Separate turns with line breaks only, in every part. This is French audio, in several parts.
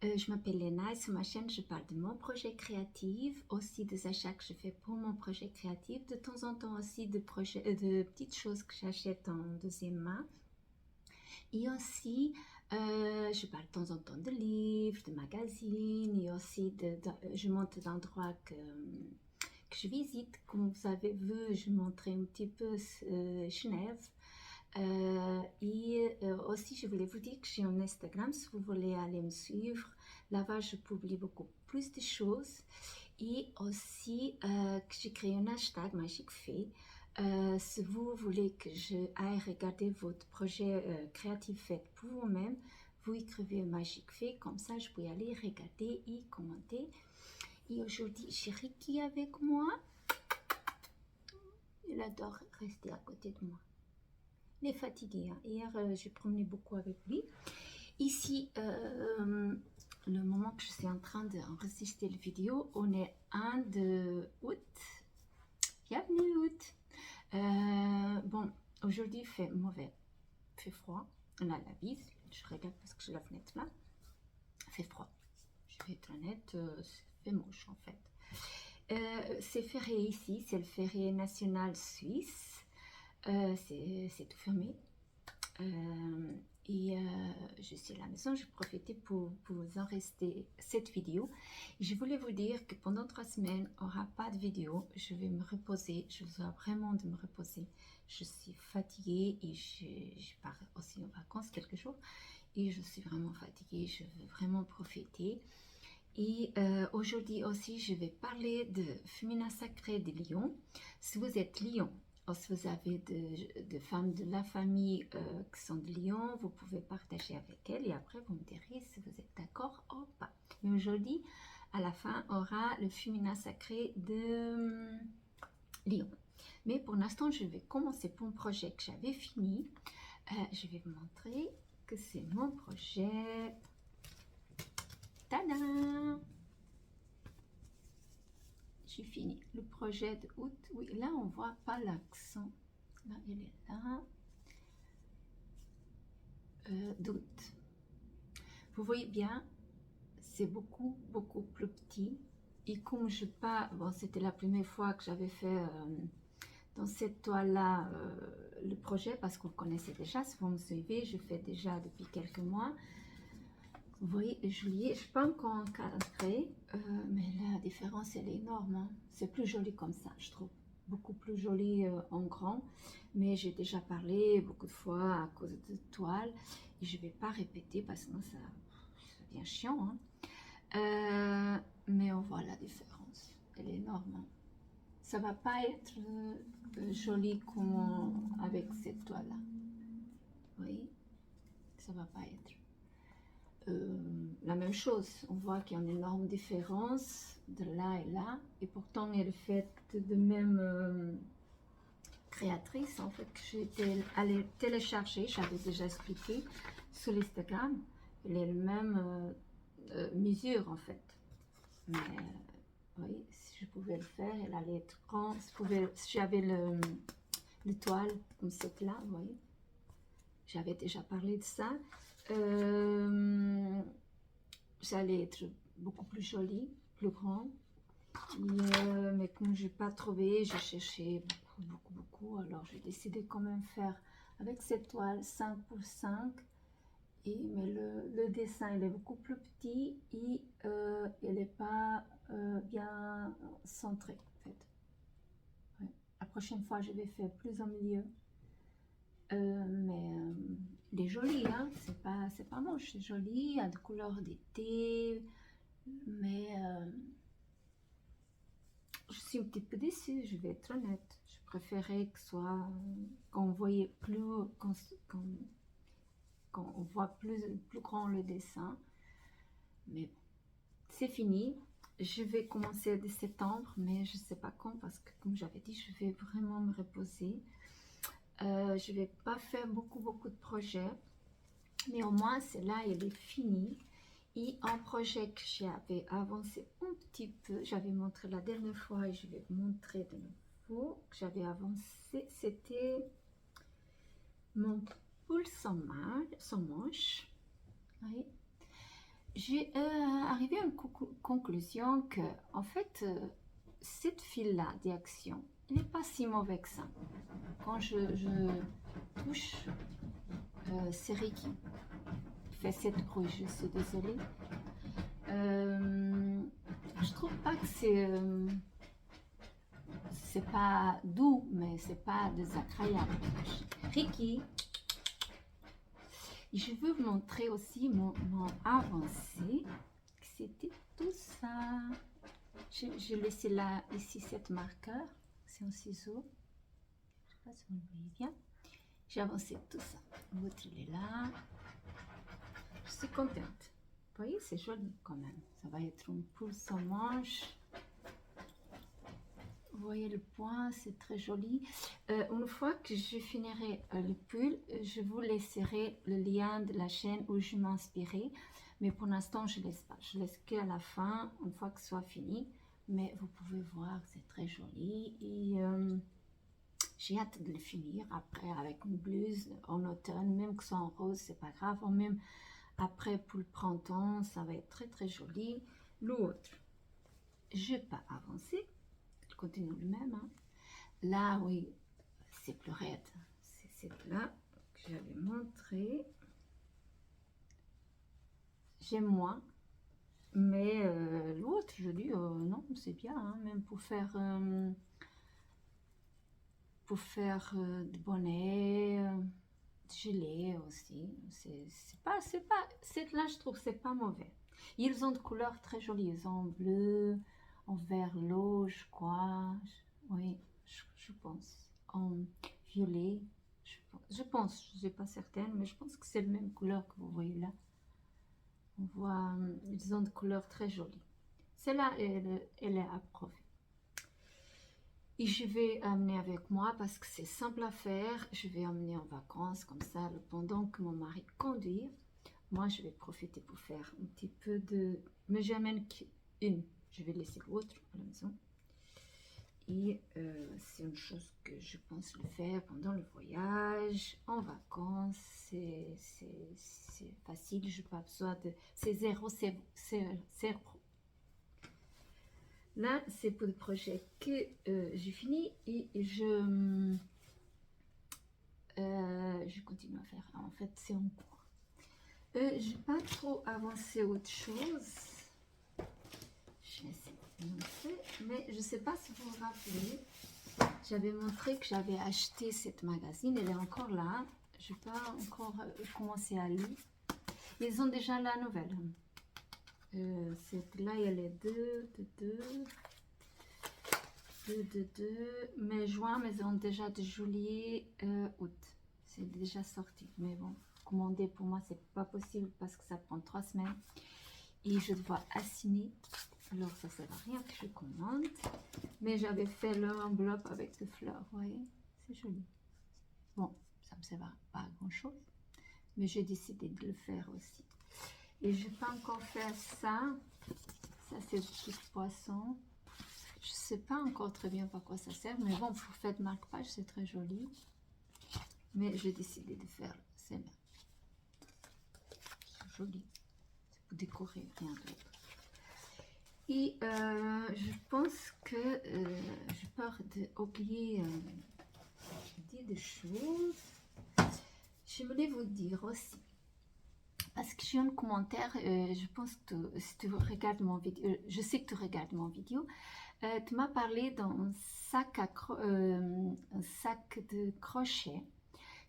Je m'appelle Léna et sur ma chaîne, je parle de mon projet créatif, aussi des achats que je fais pour mon projet créatif, de temps en temps aussi de petites choses que j'achète en deuxième main. Et aussi, je parle de temps en temps de livres, de magazines et aussi je montre d'endroits que je visite. Comme vous avez vu, je montrais un petit peu Genève. Aussi, je voulais vous dire que j'ai un Instagram si vous voulez aller me suivre. Là-bas, je publie beaucoup plus de choses. Et aussi, que j'ai créé un hashtag Magique Fée. Si vous voulez que je aille regarder votre projet créatif fait pour vous-même, vous écrivez Magique Fée, comme ça je peux aller regarder et commenter. Et aujourd'hui, j'ai Ricky avec moi. Il adore rester à côté de moi. Il est fatigué. Hein. Hier, j'ai promené beaucoup avec lui. Ici, le moment que je suis en train d'enregistrer la vidéo, on est 1 de août. Bienvenue août. Bon, aujourd'hui, il fait mauvais. Il fait froid. On a la bise. Je regarde parce que j'ai la fenêtre là. Il fait froid. Je vais être honnête, c'est moche en fait. C'est férié ici. C'est le férié national suisse. C'est tout fermé. Je suis à la maison, je profitais pour vous enregistrer cette vidéo. Je voulais vous dire que pendant 3 semaines, il n'y aura pas de vidéo. Je vais me reposer, je dois vraiment de me reposer. Je suis fatiguée et je pars aussi en vacances quelques jours. Et je suis vraiment fatiguée, je veux vraiment profiter. Et aujourd'hui aussi, je vais parler de Féminin Sacré de Lyon. Si vous êtes Lyon, ou si vous avez de femmes de la famille qui sont de Lyon, vous pouvez partager avec elles et après vous me direz si vous êtes d'accord ou pas. Mais aujourd'hui, à la fin, on aura le Féminin Sacré de Lyon. Mais pour l'instant, je vais commencer pour un projet que j'avais fini. Je vais vous montrer que c'est mon projet. Tada! J'ai fini le projet de août. Oui, là, on voit pas l'accent. Là, il est là. D'août. Vous voyez bien, c'est beaucoup, beaucoup plus petit. Et comme je pas, bon, c'était la première fois que j'avais fait dans cette toile-là le projet, parce qu'on connaissait déjà, si vous me suivez, je fais déjà depuis quelques mois. Vous voyez, juillet, je ne suis pas encore encadrée, mais la différence, elle est énorme. Hein. C'est plus joli comme ça, je trouve. Beaucoup plus joli en grand. Mais j'ai déjà parlé beaucoup de fois à cause de toile. Et je ne vais pas répéter parce que sinon ça devient chiant. Hein. Mais on voit la différence. Elle est énorme. Hein. Ça ne va pas être joli comme avec cette toile-là. Vous voyez, ça ne va pas être. La même chose, on voit qu'il y a une énorme différence de là et là, et pourtant elle est faite de même créatrice en fait que j'étais allée télécharger, j'avais déjà expliqué sur l'Instagram, elle est le même mesure en fait, mais oui, si je pouvais le faire, elle allait être grande, si j'avais le toile comme cette là, vous voyez, j'avais déjà parlé de ça. Ça allait être beaucoup plus joli, plus grand. Mais comme je n'ai pas trouvé, j'ai cherché beaucoup. Alors j'ai décidé quand même faire avec cette toile 5 pour 5. Mais le dessin il est beaucoup plus petit et il n'est pas bien centré en fait. Ouais. La prochaine fois je vais faire plus au milieu. Il est joli, hein? C'est pas moche, c'est joli, il y a des couleurs d'été, mais je suis un petit peu déçue, je vais être honnête. Je préférais que soit qu'on voyait plus, qu'on voit plus grand le dessin, mais bon, c'est fini. Je vais commencer dès septembre, mais je ne sais pas quand parce que comme j'avais dit, je vais vraiment me reposer. Je ne vais pas faire beaucoup de projets, mais au moins c'est là, il est fini. Et un projet que j'avais avancé un petit peu, j'avais montré la dernière fois et je vais vous montrer de nouveau que j'avais avancé, c'était mon pull sans manche. Oui. J'ai arrivé à une conclusion que, en fait, cette file-là d'action, elle n'est pas si mauvaise que ça. Quand je touche, c'est Reiki qui fait cette bruit, je suis désolée. Je trouve pas que c'est pas doux, mais c'est pas désagréable. Reiki. Je veux vous montrer aussi mon avancée. C'était tout ça. J'ai laissé là, ici, cette marqueur. C'est un ciseau. Je ne sais pas si vous le voyez bien. J'ai avancé tout ça. L'autre, il est là. Je suis contente. Vous voyez, c'est joli quand même. Ça va être une poule sans manche. Vous voyez le point, c'est très joli. Une fois que je finirai le pull, je vous laisserai le lien de la chaîne où je m'inspirais. Mais pour l'instant, je ne laisse pas. Je laisse qu'à la fin, une fois que ce soit fini. Mais vous pouvez voir, c'est très joli. Et j'ai hâte de le finir après avec une blouse en automne. Même que ce soit en rose, c'est pas grave. Ou même après pour le printemps, ça va être très très joli. L'autre, je n'ai pas avancé. Continue le même. Hein. Là, oui, c'est plus raide. C'est celle-là que j'avais montré. J'aime moins. Mais l'autre, je dis, non, c'est bien. Hein, même pour faire de bonnets, de gilet aussi. Cette-là, je trouve, c'est pas mauvais. Ils ont de couleurs très jolies. Ils ont en bleu, en vert l'eau, je crois. Oui, je pense. En violet, je pense. Je ne suis pas certaine, mais je pense que c'est la même couleur que vous voyez là. On voit, ils ont de couleurs très jolies. Celle-là, elle est approuvée. Et je vais amener avec moi parce que c'est simple à faire. Je vais emmener en vacances comme ça, pendant que mon mari conduit. Moi, je vais profiter pour faire un petit peu de... Mais j'amène qu'une. Je vais laisser l'autre à la maison. Et c'est une chose que je pense le faire pendant le voyage, en vacances. C'est facile, je n'ai pas besoin de... C'est zéro. Là, c'est pour le projet que j'ai fini et je continue à faire. En fait, c'est en cours. Je n'ai pas trop avancé autre chose. Je vais essayer de montrer, mais je ne sais pas si vous vous rappelez. J'avais montré que j'avais acheté cette magazine. Elle est encore là. Je n'ai pas encore commencé à lire. Ils ont déjà la nouvelle. Là, il y a les deux, mai, juin, mais ils ont déjà de juillet, août. C'est déjà sorti. Mais bon, commander pour moi, c'est pas possible parce que ça prend 3 semaines. Et je dois assigner. Alors, ça sert à rien que je commande. Mais j'avais fait l'enveloppe avec des fleurs, vous voyez. C'est joli. Bon, ça me sert pas à grand chose. Mais j'ai décidé de le faire aussi. Et je n'ai pas encore fait ça. Ça, c'est le petit poisson. Je ne sais pas encore très bien pour quoi ça sert. Mais bon, pour faire de marque-page, c'est très joli. Mais j'ai décidé de faire ces mains. C'est joli. C'est pour décorer, rien d'autre. Et je pense que j'ai peur d'oublier des choses. J'aimerais vous dire aussi. Parce que j'ai un commentaire, je pense que si tu regardes mon vidéo, je sais que tu regardes mon vidéo, tu m'as parlé d'un sac, un sac de crochet,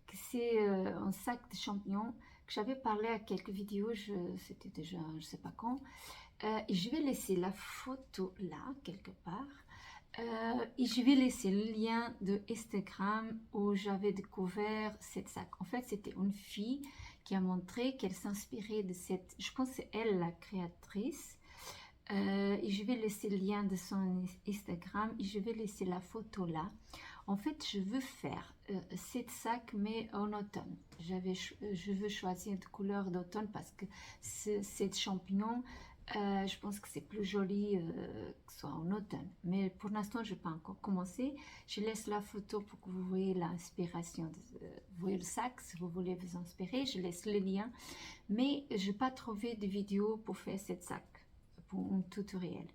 que c'est un sac de champignons, que j'avais parlé à quelques vidéos, c'était déjà, je ne sais pas quand, et je vais laisser la photo là, quelque part, et je vais laisser le lien de Instagram où j'avais découvert cette sac. En fait, c'était une fille qui a montré qu'elle s'inspirait de cette... Je pense que c'est elle la créatrice. Et je vais laisser le lien de son Instagram et je vais laisser la photo là. En fait, je veux faire cette sac mais en automne. Je veux choisir de couleur d'automne parce que ces champignons, Je pense que c'est plus joli que ce soit en automne. Mais pour l'instant, je n'ai pas encore commencé. Je laisse la photo pour que vous voyez l'inspiration. Vous voyez le sac, si vous voulez vous inspirer. Je laisse le lien. Mais je n'ai pas trouvé de vidéo pour faire cette sac, pour un tutoriel.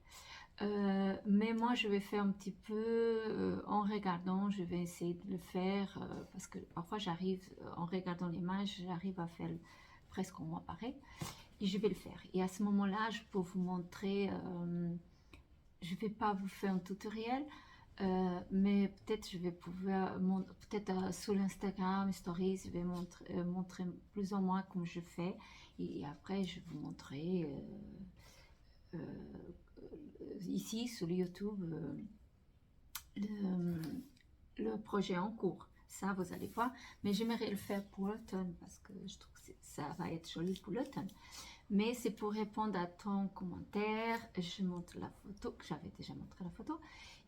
Mais moi, je vais faire un petit peu en regardant. Je vais essayer de le faire parce que parfois, j'arrive, en regardant l'image, j'arrive à faire presque au moins pareil. Et je vais le faire. Et à ce moment-là, je peux vous montrer, je ne vais pas vous faire un tutoriel, mais peut-être je vais pouvoir, peut-être sur l'Instagram Stories, je vais montrer plus ou moins comme je fais. Et après, je vais vous montrer ici sur YouTube le projet en cours. Ça, vous allez voir. Mais j'aimerais le faire pour l'automne parce que je trouve que ça va être joli pour l'automne. Mais c'est pour répondre à ton commentaire. Je montre la photo, que j'avais déjà montré la photo.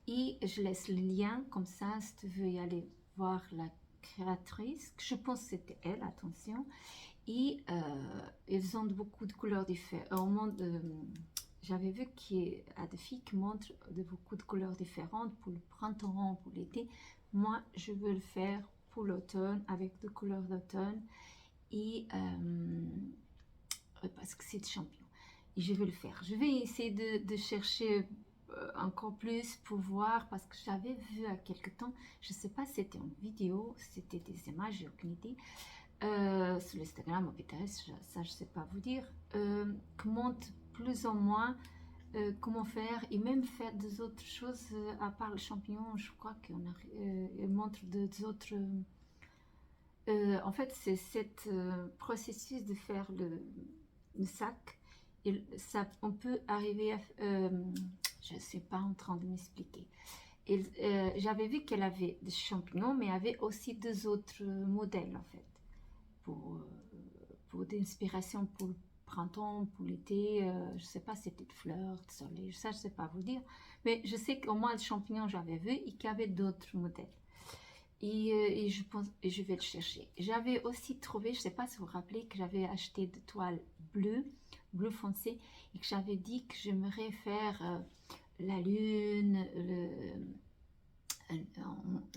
Et je laisse le lien, comme ça, si tu veux y aller voir la créatrice. Je pense que c'était elle, attention. Et ils ont beaucoup de couleurs différentes. J'avais vu qu'il y a des filles qui montrent beaucoup de couleurs différentes pour le printemps, pour l'été. Moi, je veux le faire pour l'automne, avec des couleurs d'automne. Et parce que c'est des champignons. Et je vais le faire. Je vais essayer de chercher encore plus pour voir, parce que j'avais vu à quelque temps, je ne sais pas si c'était en vidéo, c'était des images, j'ai aucune idée, sur l'Instagram ou Pinterest, ça je ne sais pas vous dire, qui montre plus ou moins comment faire, et même faire des autres choses à part le champignon. Je crois qu'on montre des autres... en fait, c'est ce processus de faire le sac. Et ça, on peut arriver à... je ne sais pas en train de m'expliquer. J'avais vu qu'elle avait des champignons, mais avait aussi deux autres modèles, en fait, pour des inspirations pour le printemps, pour l'été. Je ne sais pas si c'était de fleurs, de soleil, ça, je ne sais pas vous dire. Mais je sais qu'au moins, le champignon, j'avais vu et qu'il y avait d'autres modèles. Et je pense, et je vais le chercher. J'avais aussi trouvé, je ne sais pas si vous vous rappelez, que j'avais acheté de toile bleu foncé, et que j'avais dit que j'aimerais faire la lune,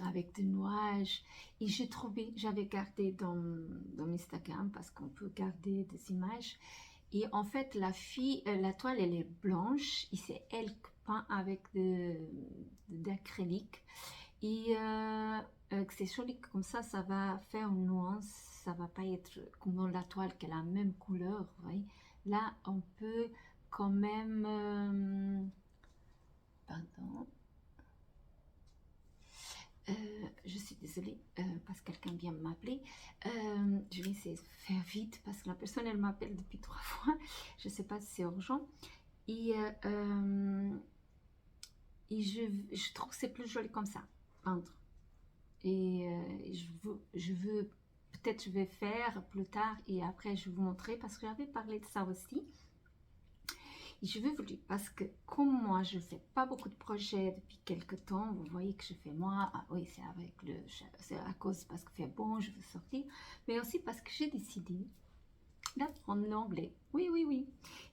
avec des nuages. Et j'ai trouvé, j'avais gardé dans Instagram, parce qu'on peut garder des images. Et en fait, la toile, elle est blanche, et c'est elle qui peint avec d'acrylique. Et que c'est joli comme ça va faire une nuance, ça va pas être comme dans la toile qui a la même couleur, vous voyez. Là, on peut quand même... pardon. Je suis désolée parce que quelqu'un vient m'appeler. Je vais essayer de faire vite parce que la personne, elle m'appelle depuis 3 fois. Je ne sais pas si c'est urgent. Et je trouve que c'est plus joli comme ça, peindre. Et je veux peut-être je vais faire plus tard et après je vais vous montrer, parce que j'avais parlé de ça aussi. Et je vais vous dire, parce que comme moi je fais pas beaucoup de projets depuis quelques temps, vous voyez que je fais moi, oui c'est à cause parce qu'il fait bon, je veux sortir, mais aussi parce que j'ai décidé d'apprendre l'anglais. Oui.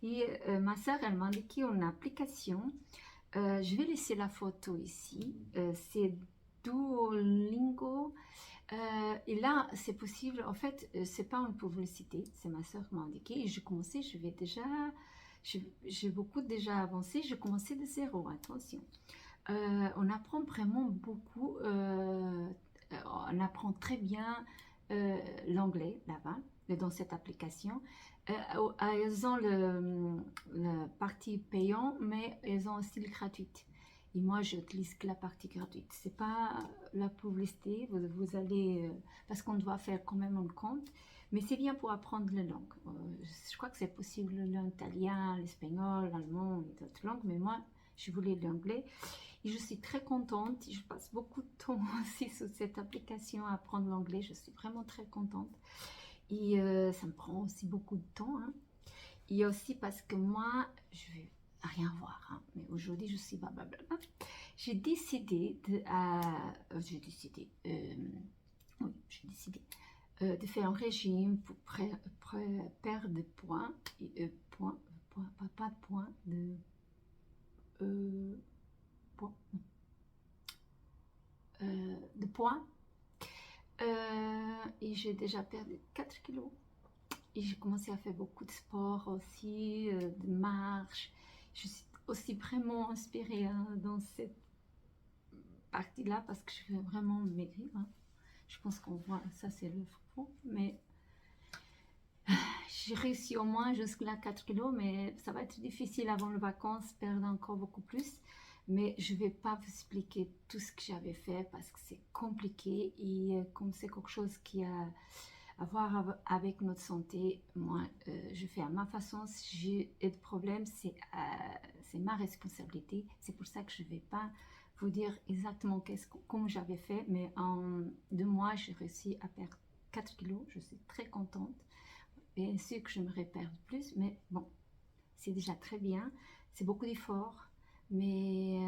Et ma soeur, elle m'a indiqué une application. Je vais laisser la photo ici. C'est Duolingo. Et là, c'est possible. En fait, c'est pas une publicité. C'est ma soeur qui m'a indiqué. Et j'ai commencé. J'ai beaucoup déjà avancé. J'ai commencé de zéro. Attention. On apprend vraiment beaucoup. On apprend très bien l'anglais là-bas, dans cette application. Elles ont la partie payante, mais elles ont aussi le gratuite. Et moi, j'utilise que la partie gratuite. C'est pas la publicité. Vous allez... parce qu'on doit faire quand même un compte. Mais c'est bien pour apprendre les langues. Je crois que c'est possible l'italien, l'espagnol, l'allemand et d'autres langues. Mais moi, je voulais l'anglais. Et je suis très contente. Je passe beaucoup de temps aussi sur cette application à apprendre l'anglais. Je suis vraiment très contente. Et ça me prend aussi beaucoup de temps. Hein. Et aussi parce que moi, je vais rien voir. Hein. Mais aujourd'hui, je suis blablabla. J'ai décidé de... j'ai décidé de faire un régime pour perdre des poids, poids, pas de poids, poids, de poids. Et j'ai déjà perdu 4 kilos. Et j'ai commencé à faire beaucoup de sport aussi, de marche. Je suis aussi vraiment inspirée dans cette partie-là parce que je veux vraiment maigrir. Je pense qu'on voit, ça c'est le fond, mais j'ai réussi au moins jusque-là 4 kilos, mais ça va être difficile avant les vacances, perdre encore beaucoup plus. Mais je ne vais pas vous expliquer tout ce que j'avais fait parce que c'est compliqué et comme c'est quelque chose qui a à voir avec notre santé, moi je fais à ma façon. Si j'ai des problèmes, c'est ma responsabilité. C'est pour ça que je ne vais pas vous dire exactement comment j'avais fait, mais en 2 mois, j'ai réussi à perdre 4 kilos. Je suis très contente. Bien sûr que j'aimerais perdre plus, mais bon, c'est déjà très bien. C'est beaucoup d'efforts, mais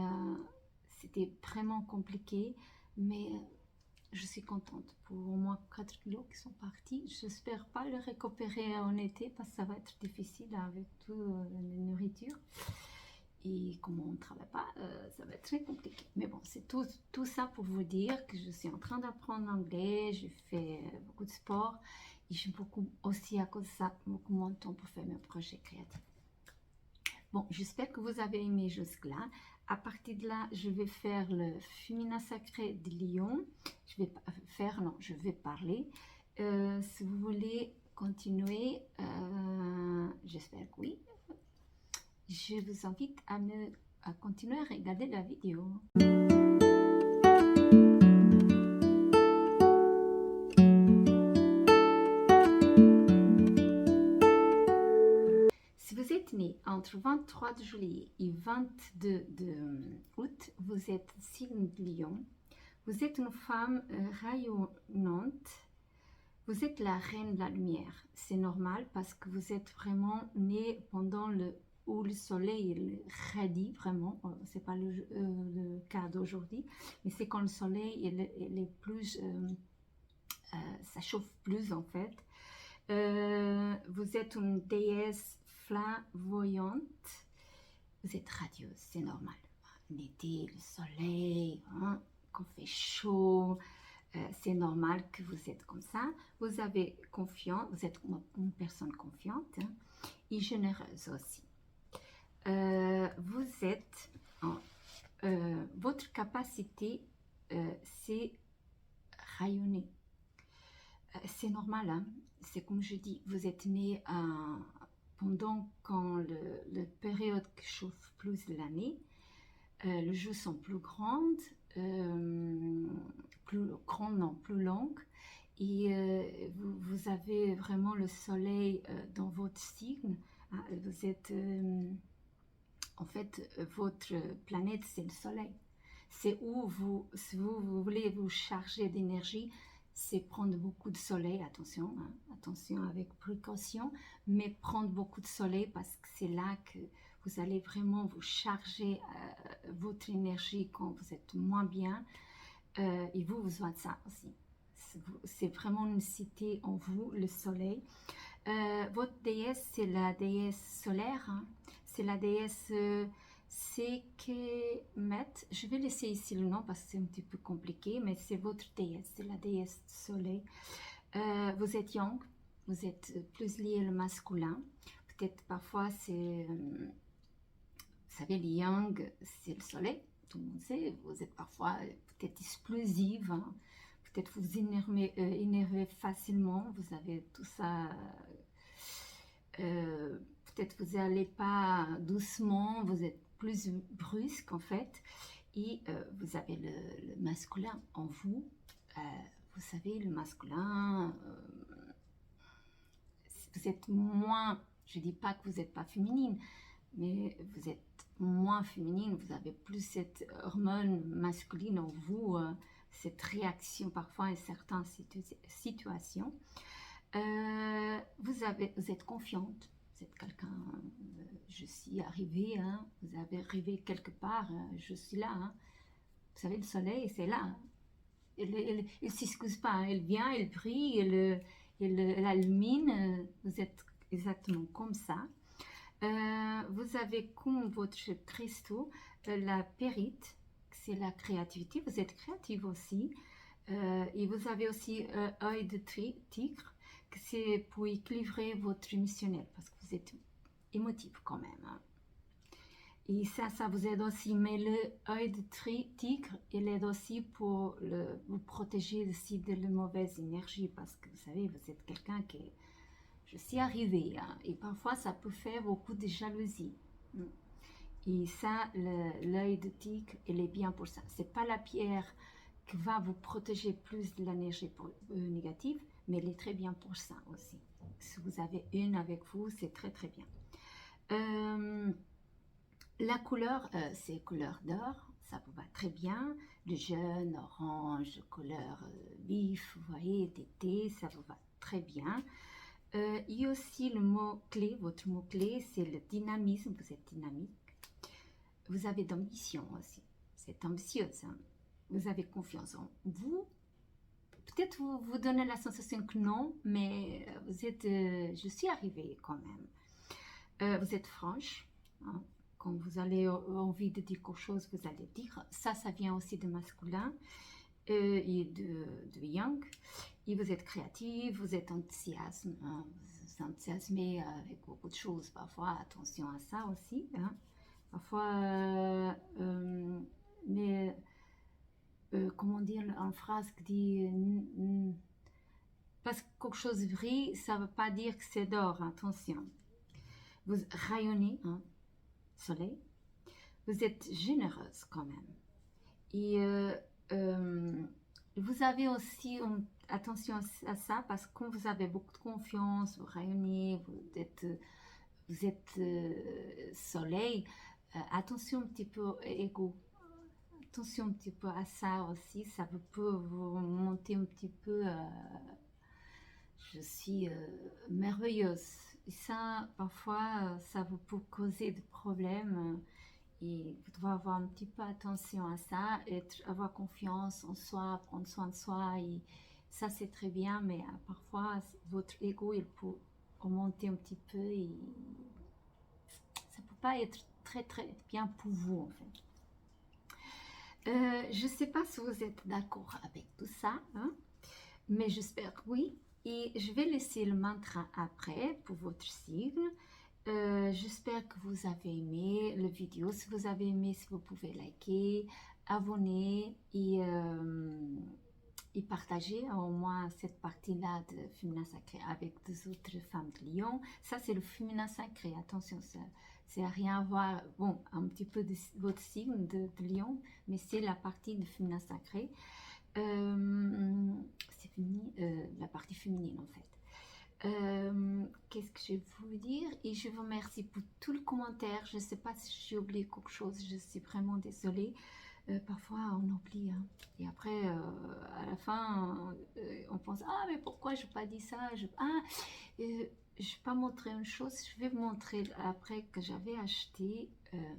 c'était vraiment compliqué. Mais je suis contente pour au moins 4 kilos qui sont partis. J'espère pas le récupérer en été parce que ça va être difficile avec toute la nourriture. Et comme on ne travaille pas, ça va être très compliqué. Mais bon, c'est tout ça pour vous dire que je suis en train d'apprendre l'anglais, je fais beaucoup de sport et j'ai beaucoup aussi à cause de ça, beaucoup moins de temps pour faire mes projets créatifs. Bon, j'espère que vous avez aimé jusque-là. À partir de là, je vais faire le féminin sacré de Lyon. Je vais parler. Si vous voulez continuer, j'espère que oui. Je vous invite à continuer à regarder la vidéo. Si vous êtes né entre 23 de juillet et 22 août, vous êtes signe de Lion. Vous êtes une femme rayonnante. Vous êtes la reine de la lumière. C'est normal parce que vous êtes vraiment né pendant où le soleil est radie, vraiment. C'est pas le cas d'aujourd'hui, mais c'est quand le soleil est plus, ça chauffe plus en fait. Vous êtes une déesse flamboyante. Vous êtes radieuse, c'est normal. L'été, le soleil, quand il fait chaud, c'est normal que vous êtes comme ça. Vous avez confiance, vous êtes une personne confiante et généreuse aussi. Vous êtes, votre capacité, c'est rayonner. C'est normal, hein? C'est comme je dis, vous êtes né pendant quand le période qui chauffe plus de l'année, les jours sont plus grandes, plus longues, et vous avez vraiment le soleil dans votre signe. Vous êtes, en fait, votre planète, c'est le soleil. C'est où si vous voulez vous charger d'énergie, c'est prendre beaucoup de soleil, attention, attention avec précaution, mais prendre beaucoup de soleil parce que c'est là que vous allez vraiment vous charger votre énergie quand vous êtes moins bien. Et vous avez ça aussi. C'est vraiment une cité en vous, le soleil. Votre déesse, c'est la déesse solaire, c'est la déesse Sekhmet. Je vais laisser ici le nom parce que c'est un petit peu compliqué, mais c'est votre déesse, c'est la déesse soleil. Vous êtes yang, vous êtes plus lié au masculin. Peut-être parfois c'est, vous savez, le yang, c'est le soleil, tout le monde sait. Vous êtes parfois peut-être explosive, peut-être vous énervez facilement, vous avez tout ça. Peut-être vous n'allez pas doucement, vous êtes plus brusque en fait, et vous avez le masculin en vous. Vous savez, le masculin, vous êtes moins, je ne dis pas que vous n'êtes pas féminine, mais vous êtes moins féminine, vous avez plus cette hormone masculine en vous, cette réaction parfois à certaines situations. Vous êtes confiante, vous êtes quelqu'un, je suis arrivée, vous avez arrivé quelque part, je suis là. Vous savez, le soleil, c'est là. Il ne s'excuse pas, il vient, il brille, il illumine, vous êtes exactement comme ça. Vous avez comme votre cristaux la périte, c'est la créativité. Vous êtes créative aussi. Et vous avez aussi œil de tigre, que c'est pour équilibrer votre émotionnel, parce que vous êtes émotif quand même. Hein. Et ça vous aide aussi. Mais le œil de tigre, il aide aussi pour vous protéger aussi de la mauvaise énergie, parce que vous savez, vous êtes quelqu'un qui est... Je suis arrivée, hein, et parfois ça peut faire beaucoup de jalousie. Et ça, l'œil de tigre, il est bien pour ça. C'est pas la pierre qui va vous protéger plus de l'énergie négative, mais elle est très bien pour ça aussi. Si vous avez une avec vous, c'est très très bien. La couleur, c'est couleur d'or, ça vous va très bien. Le jaune, orange, couleur vif, vous voyez, d'été, ça vous va très bien. Il y a aussi le mot-clé, votre mot-clé, c'est le dynamisme, vous êtes dynamique. Vous avez d'ambition aussi, c'est ambitieuse. Hein. Vous avez confiance en vous. Peut-être vous donnez la sensation que non, mais vous êtes, je suis arrivée quand même. Vous êtes franche. Hein. Quand vous avez envie de dire quelque chose, vous allez dire. Ça vient aussi de masculin et de yang. Et vous êtes créatif, vous êtes enthousiasme. Hein. Vous enthousiasmez avec beaucoup de choses. Parfois, attention à ça aussi. Hein. Parfois, mais comment dire en phrase qui dit parce que quelque chose brille, ça ne veut pas dire que c'est d'or, attention. Vous rayonnez, hein, soleil. Vous êtes généreuse quand même. Et vous avez aussi, attention à ça, parce que quand vous avez beaucoup de confiance, vous rayonnez, vous êtes soleil, attention un petit peu égo. Attention un petit peu à ça aussi, ça peut vous monter un petit peu, je suis merveilleuse. Et ça, parfois, ça vous peut causer des problèmes et vous devez avoir un petit peu attention à ça, avoir confiance en soi, prendre soin de soi. Et ça, c'est très bien, mais parfois, votre ego, il peut augmenter un petit peu et ça ne peut pas être très, très bien pour vous, en fait. Je ne sais pas si vous êtes d'accord avec tout ça, hein, mais j'espère que oui. Et je vais laisser le mantra après pour votre signe. J'espère que vous avez aimé la vidéo. Si vous avez aimé, si vous pouvez liker, abonner et partager au moins cette partie-là de féminin sacré avec des autres femmes de Lion. Ça, c'est le féminin sacré. Attention, ça n'a rien à voir, bon, un petit peu de votre signe de Lion, mais c'est la partie de féminin sacré. C'est la partie féminine en fait. Qu'est-ce que je vais vous dire? Et je vous remercie pour tout le commentaire. Je ne sais pas si j'ai oublié quelque chose, je suis vraiment désolée. Parfois on oublie, hein. Et après à la fin on pense ah mais pourquoi je n'ai pas dit ça, je vais pas montrer une chose, je vais vous montrer après que j'avais acheté,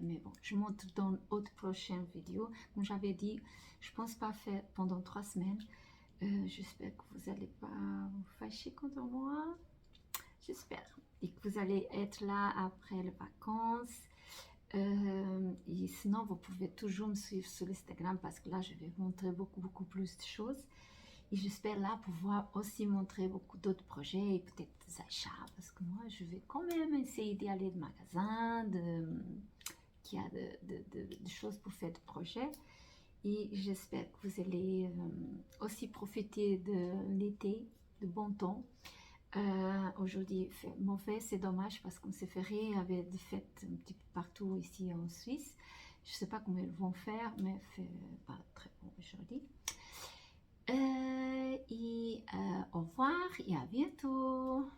mais bon, je montre dans une autre prochaine vidéo. Comme j'avais dit, je pense pas faire pendant 3 semaines. J'espère que vous n'allez pas vous fâcher contre moi, j'espère, et que vous allez être là après les vacances. Et sinon, vous pouvez toujours me suivre sur Instagram parce que là, je vais vous montrer beaucoup plus de choses. Et j'espère là pouvoir aussi montrer beaucoup d'autres projets et peut-être des achats parce que moi, je vais quand même essayer d'y aller de magasins, qu'il y a de choses pour faire de projets. Et j'espère que vous allez aussi profiter de l'été, de bon temps. Aujourd'hui il fait mauvais, c'est dommage parce qu'on s'est férié, il y avait des fêtes un petit peu partout ici en Suisse. Je ne sais pas comment ils vont faire, mais il fait pas très bon aujourd'hui. Et au revoir et à bientôt.